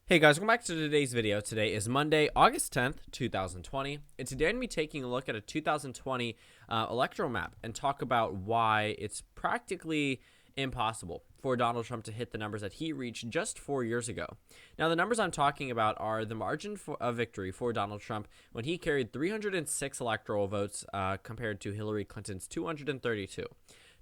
Hey guys, welcome back to today's video. Today is Monday, August 10th, 2020, and today I'm going to be taking a look at a 2020 electoral map and talk about why it's practically impossible for Donald Trump to hit the numbers that he reached just 4 years ago. Now, the numbers I'm talking about are the margin of victory for Donald Trump when he carried 306 electoral votes compared to Hillary Clinton's 232.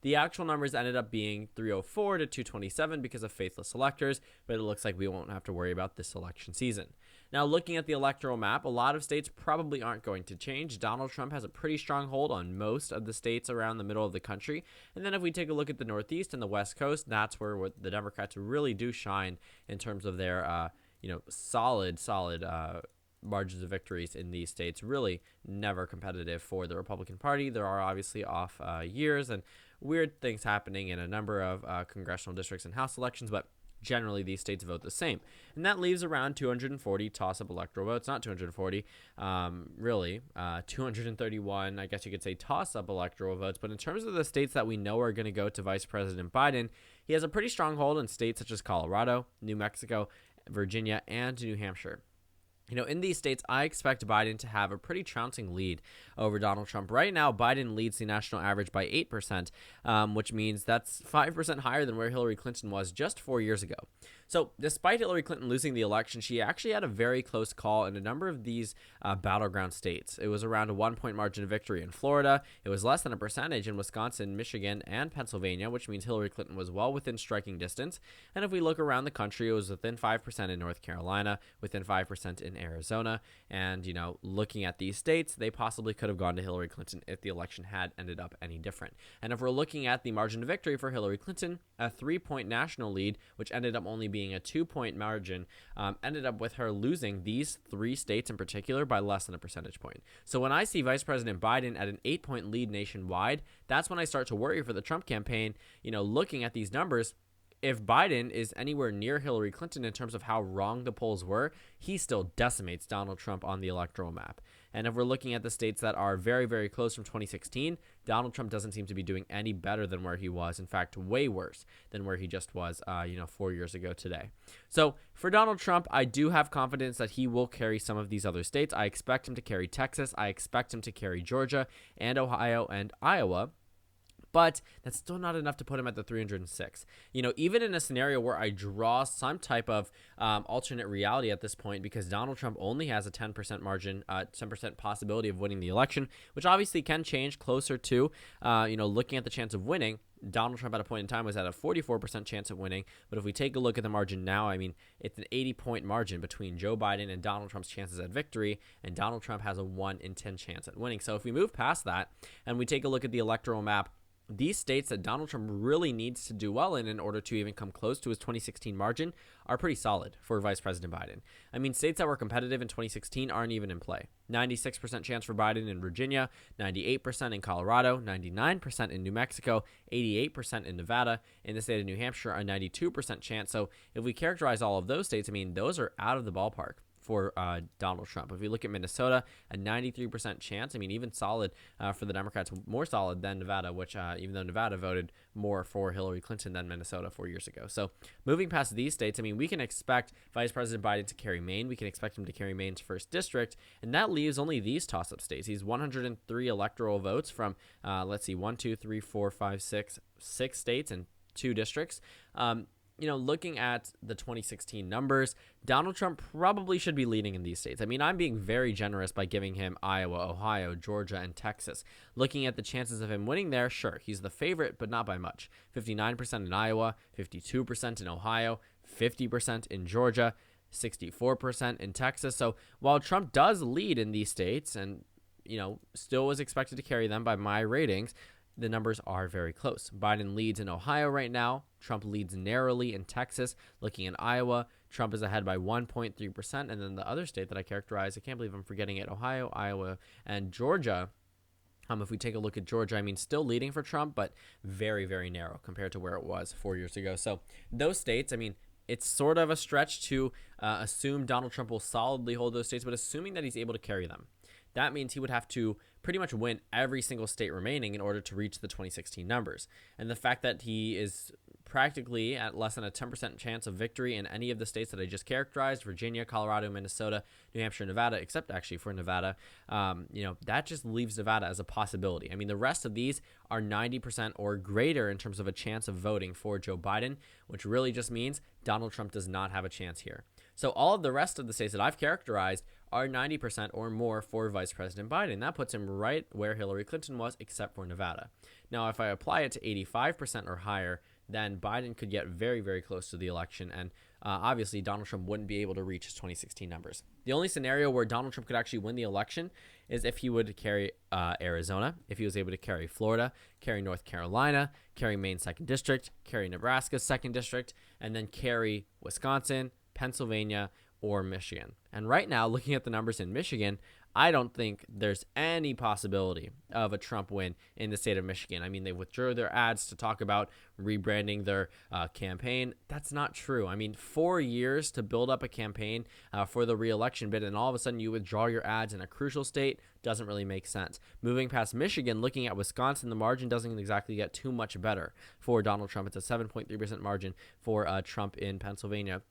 The actual numbers ended up being 304 to 227 because of faithless electors, but it looks like we won't have to worry about this election season. Now, looking at the electoral map, a lot of states probably aren't going to change. Donald Trump has a pretty strong hold on most of the states around the middle of the country. And then if we take a look at the Northeast and the West Coast, that's where the Democrats really do shine in terms of their, solid margins of victories in these states. Really never competitive for the Republican Party. There are obviously off years and weird things happening in a number of congressional districts and House elections, but generally these states vote the same. And that leaves around 240 toss-up electoral votes, not 240, 231, I guess you could say toss-up electoral votes. But in terms of the states that we know are going to go to Vice President Biden, he has a pretty strong hold in states such as Colorado, New Mexico, Virginia, and New Hampshire. In these states, I expect Biden to have a pretty trouncing lead over Donald Trump. Right now, Biden leads the national average by 8%, which means that's 5% higher than where Hillary Clinton was just 4 years ago. So despite Hillary Clinton losing the election, she actually had a very close call in a number of these battleground states. It was around a 1-point margin of victory in Florida. It was less than a percentage in Wisconsin, Michigan, and Pennsylvania, which means Hillary Clinton was well within striking distance. And if we look around the country, it was within 5% in North Carolina, within 5% in Arizona. And, looking at these states, they possibly could have gone to Hillary Clinton if the election had ended up any different. And if we're looking at the margin of victory for Hillary Clinton, a 3-point national lead, which ended up only being a 2-point margin, ended up with her losing these 3 states in particular by less than a percentage point. So when I see Vice President Biden at an 8-point lead nationwide, that's when I start to worry for the Trump campaign. Looking at these numbers, if Biden is anywhere near Hillary Clinton in terms of how wrong the polls were, he still decimates Donald Trump on the electoral map. And if we're looking at the states that are very, very close from 2016, Donald Trump doesn't seem to be doing any better than where he was. In fact, way worse than where he just was, 4 years ago today. So for Donald Trump, I do have confidence that he will carry some of these other states. I expect him to carry Texas. I expect him to carry Georgia and Ohio and Iowa. But that's still not enough to put him at the 306. Even in a scenario where I draw some type of alternate reality at this point, because Donald Trump only has a 10% margin, 10% possibility of winning the election, which obviously can change closer to, looking at the chance of winning. Donald Trump at a point in time was at a 44% chance of winning. But if we take a look at the margin now, it's an 80-point margin between Joe Biden and Donald Trump's chances at victory, and Donald Trump has a 1 in 10 chance at winning. So if we move past that and we take a look at the electoral map, these states that Donald Trump really needs to do well in order to even come close to his 2016 margin are pretty solid for Vice President Biden. States that were competitive in 2016 aren't even in play. 96% chance for Biden in Virginia, 98% in Colorado, 99% in New Mexico, 88% in Nevada. In the state of New Hampshire, a 92% chance. So if we characterize all of those states, those are out of the ballpark for Donald Trump. If we look at Minnesota, a 93% chance. Even solid for the Democrats, more solid than Nevada, which even though Nevada voted more for Hillary Clinton than Minnesota 4 years ago. So moving past these states, we can expect Vice President Biden to carry Maine. We can expect him to carry Maine's 1st district, and that leaves only these toss-up states. He's 103 electoral votes from, 6 states and 2 districts. Looking at the 2016 numbers, Donald Trump probably should be leading in these states. I'm being very generous by giving him Iowa, Ohio, Georgia, and Texas. Looking at the chances of him winning there, sure, he's the favorite, but not by much. 59% in Iowa, 52% in Ohio, 50% in Georgia, 64% in Texas. So while Trump does lead in these states and, still was expected to carry them by my ratings, the numbers are very close. Biden leads in Ohio right now. Trump leads narrowly in Texas. Looking at Iowa, Trump is ahead by 1.3%. And then the other state that I characterize, I can't believe I'm forgetting it, Ohio, Iowa, and Georgia. If we take a look at Georgia, still leading for Trump, but very, very narrow compared to where it was 4 years ago. So those states, it's sort of a stretch to assume Donald Trump will solidly hold those states, but assuming that he's able to carry them, that means he would have to pretty much win every single state remaining in order to reach the 2016 numbers. And the fact that he is practically at less than a 10% chance of victory in any of the states that I just characterized: Virginia, Colorado, Minnesota, New Hampshire, Nevada, except actually for Nevada. That just leaves Nevada as a possibility. I mean, the rest of these are 90% or greater in terms of a chance of voting for Joe Biden, which really just means Donald Trump does not have a chance here. So all of the rest of the states that I've characterized are 90% or more for Vice President Biden. That puts him right where Hillary Clinton was, except for Nevada. Now, if I apply it to 85% or higher, then Biden could get very, very close to the election, and obviously Donald Trump wouldn't be able to reach his 2016 numbers. The only scenario where Donald Trump could actually win the election is if he would carry Arizona, if he was able to carry Florida, carry North Carolina, carry Maine 2nd District, carry Nebraska 2nd District, and then carry Wisconsin, Pennsylvania, or Michigan. And right now, looking at the numbers in Michigan, I don't think there's any possibility of a Trump win in the state of Michigan. I mean, they withdrew their ads to talk about rebranding their campaign. That's not true. I mean, 4 years to build up a campaign for the re-election bid, and all of a sudden you withdraw your ads in a crucial state doesn't really make sense. Moving past Michigan, looking at Wisconsin, the margin doesn't exactly get too much better for Donald Trump. It's a 7.3% margin for Trump in Pennsylvania,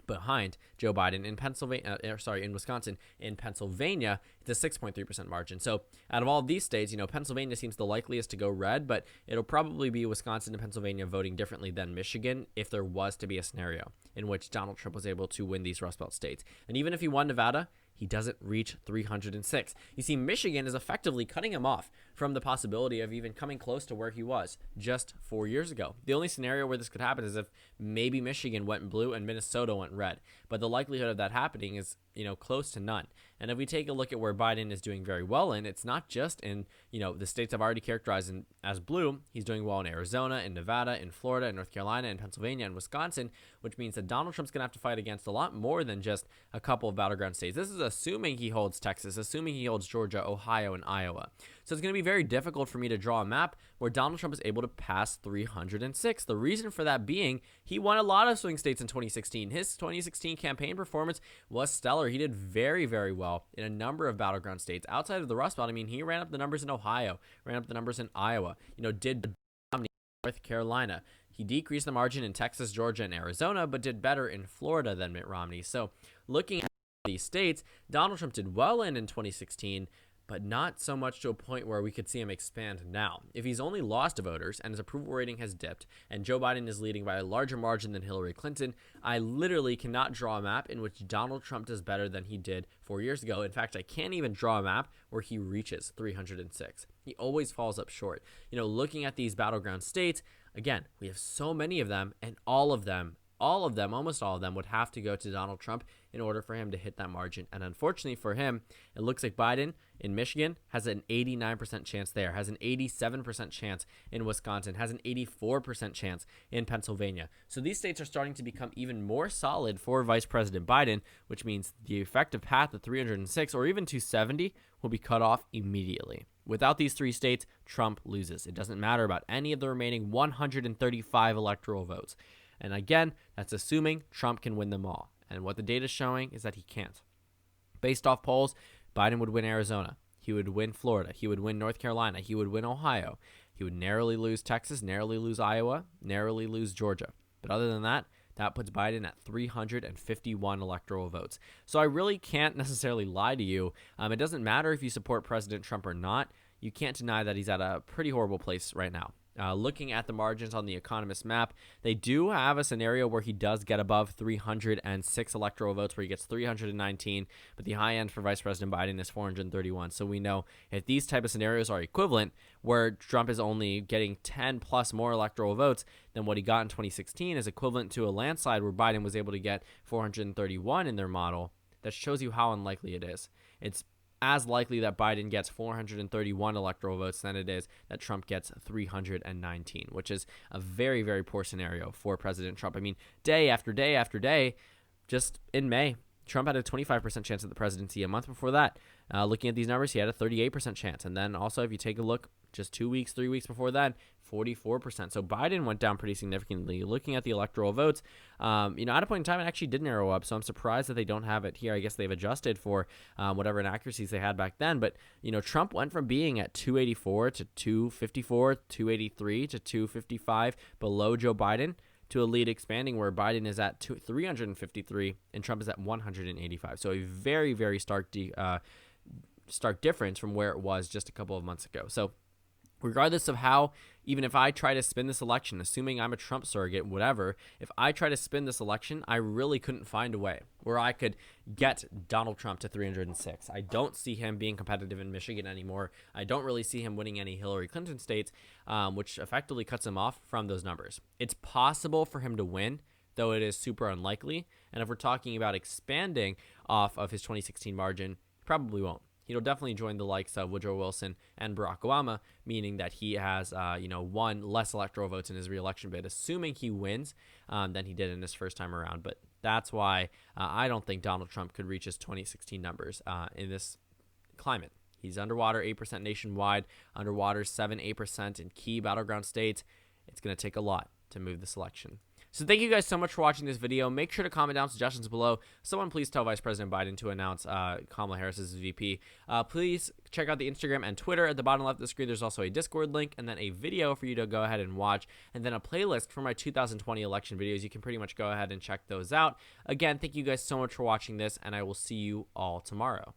behind Joe Biden in Wisconsin. In Pennsylvania, it's a 6.3% margin. So out of all of these states, Pennsylvania seems the likeliest to go red, but it'll probably be Wisconsin and Pennsylvania voting differently than Michigan if there was to be a scenario in which Donald Trump was able to win these Rust Belt states. And even if he won Nevada, he doesn't reach 306. You see, Michigan is effectively cutting him off from the possibility of even coming close to where he was just 4 years ago. The only scenario where this could happen is if maybe Michigan went blue and Minnesota went red. But the likelihood of that happening is, close to none. And if we take a look at where Biden is doing very well in, it's not just in, the states I've already characterized as blue. He's doing well in Arizona, in Nevada, in Florida, in North Carolina, in Pennsylvania, and Wisconsin, which means that Donald Trump's going to have to fight against a lot more than just a couple of battleground states. This is assuming he holds Texas, assuming he holds Georgia, Ohio, and Iowa. So it's going to be very difficult for me to draw a map where Donald Trump is able to pass 306. The reason for that being he won a lot of swing states in 2016. His 2016 campaign performance was stellar. He did very, very well in a number of battleground states. Outside of the Rust Belt, he ran up the numbers in Ohio, ran up the numbers in Iowa, did North Carolina. He decreased the margin in Texas, Georgia, and Arizona, but did better in Florida than Mitt Romney. So looking at these states, Donald Trump did well in 2016, but not so much to a point where we could see him expand now. If he's only lost voters and his approval rating has dipped and Joe Biden is leading by a larger margin than Hillary Clinton, I literally cannot draw a map in which Donald Trump does better than he did 4 years ago. In fact, I can't even draw a map where he reaches 306. He always falls up short. Looking at these battleground states, again, we have so many of them, and almost all of them would have to go to Donald Trump in order for him to hit that margin. And unfortunately for him, it looks like Biden in Michigan has an 89% chance there, has an 87% chance in Wisconsin, has an 84% chance in Pennsylvania. So these states are starting to become even more solid for Vice President Biden, which means the effective path of 306 or even 270 will be cut off immediately. Without these three states, Trump loses. It doesn't matter about any of the remaining 135 electoral votes. And again, that's assuming Trump can win them all. And what the data is showing is that he can't. Based off polls, Biden would win Arizona. He would win Florida. He would win North Carolina. He would win Ohio. He would narrowly lose Texas, narrowly lose Iowa, narrowly lose Georgia. But other than that, that puts Biden at 351 electoral votes. So I really can't necessarily lie to you. It doesn't matter if you support President Trump or not. You can't deny that he's at a pretty horrible place right now. Looking at the margins on the Economist map, they do have a scenario where he does get above 306 electoral votes, where he gets 319, but the high end for Vice President Biden is 431. So we know if these type of scenarios are equivalent, where Trump is only getting 10 plus more electoral votes than what he got in 2016, is equivalent to a landslide where Biden was able to get 431 in their model. That shows you how unlikely it is. It's as likely that Biden gets 431 electoral votes than it is that Trump gets 319, which is a very, very poor scenario for President Trump. Day after day after day, just in May, Trump had a 25% chance at the presidency. A month before that, looking at these numbers, he had a 38% chance. And then also, if you take a look Just 2 weeks, 3 weeks before that, 44%. So Biden went down pretty significantly. Looking at the electoral votes, at a point in time, it actually did narrow up. So I'm surprised that they don't have it here. I guess they've adjusted for whatever inaccuracies they had back then. But, Trump went from being at 284 to 254, 283 to 255 below Joe Biden, to a lead expanding where Biden is at 353 and Trump is at 185. So a very, very stark difference from where it was just a couple of months ago. So regardless of how, even if I try to spin this election, assuming I'm a Trump surrogate, whatever, if I try to spin this election, I really couldn't find a way where I could get Donald Trump to 306. I don't see him being competitive in Michigan anymore. I don't really see him winning any Hillary Clinton states, which effectively cuts him off from those numbers. It's possible for him to win, though it is super unlikely. And if we're talking about expanding off of his 2016 margin, he probably won't. He'll definitely join the likes of Woodrow Wilson and Barack Obama, meaning that he has, won less electoral votes in his reelection bid, assuming he wins than he did in his first time around. But that's why I don't think Donald Trump could reach his 2016 numbers in this climate. He's underwater 8% nationwide, underwater 7-8% in key battleground states. It's going to take a lot to move this election. So thank you guys so much for watching this video. Make sure to comment down suggestions below. Someone please tell Vice President Biden to announce Kamala Harris as VP. Please check out the Instagram and Twitter at the bottom left of the screen. There's also a Discord link and then a video for you to go ahead and watch, and then a playlist for my 2020 election videos. You can pretty much go ahead and check those out. Again, thank you guys so much for watching this, and I will see you all tomorrow.